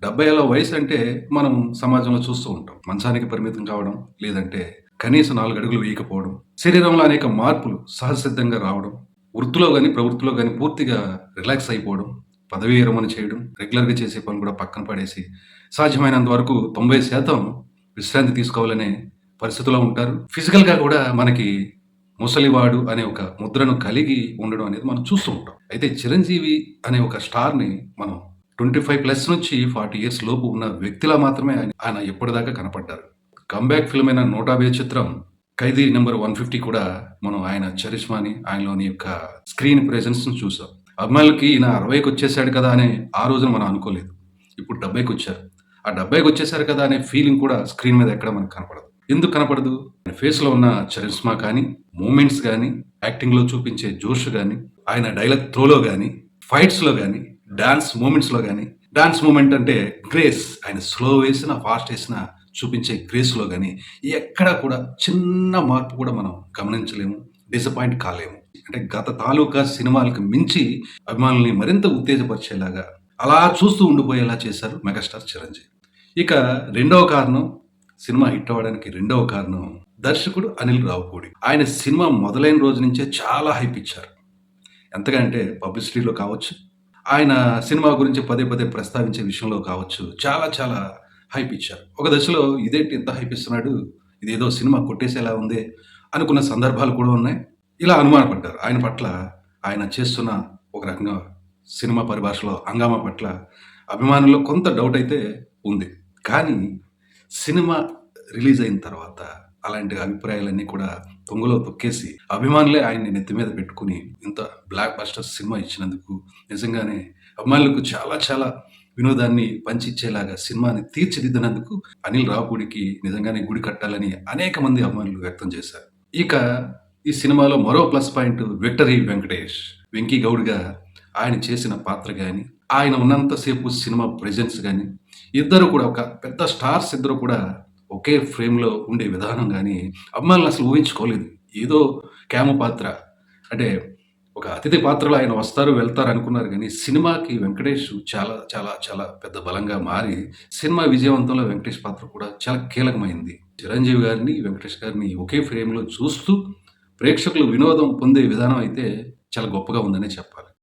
70 ఏళ్ల వయసంటే మనం సమాజంలో చూస్తూ ఉంటాం. మంచానికి పరిమితం కావడం, లేదంటే కనీసం 4 అడుగులు వేయకపోవడం, శరీరంలో అనేక మార్పులు సహజసిద్ధంగా రావడం, వృత్తిలో గాని, ప్రవృత్తిలో గాని పూర్తిగా రిలాక్స్ అయిపోవడం, పదవీ విరమణ చేయడం, రెగ్యులర్‌గా చేసే పనులు కూడా పక్కన పడేసి, సాధ్యమైనంత వరకు 90% విశ్రాంతి తీసుకోవాలనే పరిస్థితిలో ఉంటారు. ఫిజికల్‌గా కూడా మనకి ముసలివాడు అనే ఒక ముద్రను కలిగి ఉండడం అనేది మనం చూస్తూ ఉంటాం. అయితే చిరంజీవి అనే ఒక స్టార్‌ని మనం 25+ నుంచి 40 ఇయర్స్ లోపు ఉన్న వ్యక్తిలా మాత్రమే ఆయన ఎప్పటిదాకా కనపడ్డారు. కమ్‌బ్యాక్ ఫిల్మ్ అయిన 150 చిత్రం 'ఖైదీ నంబర్ 150' కూడా మనం ఆయన చరిష్మాని, ఆయనలోని యొక్క స్క్రీన్ ప్రెజెన్స్‌ని చూసాం. అభిమానులకి ఈయన 60కొచ్చేసాడు కదా! అని ఆ రోజున మనం అనుకోలేదు. ఇప్పుడు 70కొచ్చారు. ఆ 70కొచ్చేసారు కదా! అనే ఫీలింగ్ కూడా స్క్రీన్ మీద ఎక్కడ మనకు కనపడదు. ఎందుకు కనపడదు? ఆయన ఫేస్‌లో ఉన్న చరిష్మా కానీ, మూవ్‌మెంట్స్ గానీ, యాక్టింగ్‌లో చూపించే జోష్ గానీ, ఆయన డైలాగ్ త్రోలో గానీ, ఫైట్స్‌లో గానీ, డాన్స్ మూవ్‌మెంట్స్‌లో గానీ, డాన్స్ మూవ్‌మెంట్ అంటే గ్రేస్. ఆయన స్లో వేసినా, ఫాస్ట్ వేసినా చూపించే గ్రేస్‌లో గానీ, ఎక్కడ కూడా చిన్న మార్పు కూడా మనం గమనించలేము. డిసప్పాయింట్ కాలేము. అంటే గత తాలూకా సినిమాలకు మించి అభిమానుల్ని మరింత ఉత్తేజపరిచేలాగా, అలా చూస్తూ ఉండిపోయేలా చేశారు మెగాస్టార్ చిరంజీవి. ఇక రెండవ కారణం, సినిమా హిట్ అవ్వడానికి రెండవ కారణం దర్శకుడు అనిల్ రావిపూడి. ఆయన సినిమా మొదలైన రోజు నుంచే చాలా హైప్ ఇచ్చారు. ఎంతగా అంటే పబ్లిసిటీలో కావచ్చు, ఆయన సినిమా గురించి పదే పదే ప్రస్తావించే విషయంలో కావచ్చు, చాలా చాలా హైప్ ఇచ్చారు. ఒక దశలో ఇదేంటి ఇంత హైప్ ఇస్తున్నాడు, ఇదేదో సినిమా కొట్టేసేలా ఉందే అనుకున్న సందర్భాలు కూడా ఉన్నాయి. ఇలా అనుమానపడ్డారు. ఆయన పట్ల ఆయన చేస్తున్న ఒక రకంగా సినిమా పరిభాషలో హంగామా పట్ల అభిమానుల్లో కొంత డౌట్ అయితే ఉంది. కానీ సినిమా రిలీజ్ అయిన తర్వాత అలాంటి అభిప్రాయాలన్నీ కూడా తుంగలో తొక్కేసి అభిమానులే ఆయన్ని నెత్తి మీద పెట్టుకొని ఇంత బ్లాక్ బస్టర్ సినిమా ఇచ్చినందుకు నిజంగానే అభిమానులకు చాలా చాలా వినోదాన్ని పంచిచ్చేలాగా సినిమాని తీర్చిదిద్దినందుకు అనిల్ రావిపూడికి నిజంగానే గుడి కట్టాలని అనేక మంది అభిమానులు వ్యక్తం చేశారు. ఇక ఈ సినిమాలో మరో plus point victory Venkatesh. Venky గౌడ్‌గా ఆయన చేసిన పాత్ర గాని, ఆయన ఉన్నంత సేపు సినిమా ప్రెజెన్స్ గాని, ఇద్దరు కూడా ఒక పెద్ద స్టార్స్ ఇద్దరు కూడా ఒకే ఫ్రేమ్‌లో ఉండే విధానం గాని, అభిమానులు అసలు ఊహించుకోలేదు. ఏదో క్యామో పాత్ర అంటే ఒక అతిథి పాత్రలో ఆయన వస్తారు, వెళ్తారు అనుకున్నారు గానీ, సినిమాకి వెంకటేష్ చాలా చాలా చాలా పెద్ద బలంగా మారి, సినిమా విజయవంతంలో వెంకటేష్ పాత్ర కూడా చాలా కీలకమైంది. చిరంజీవి గారిని, వెంకటేష్ గారిని ఒకే ఫ్రేమ్‌లో చూస్తూ ప్రేక్షకులు వినోదం పొందే విధానం అయితే చాలా గొప్పగా ఉందనే చెప్పాలి.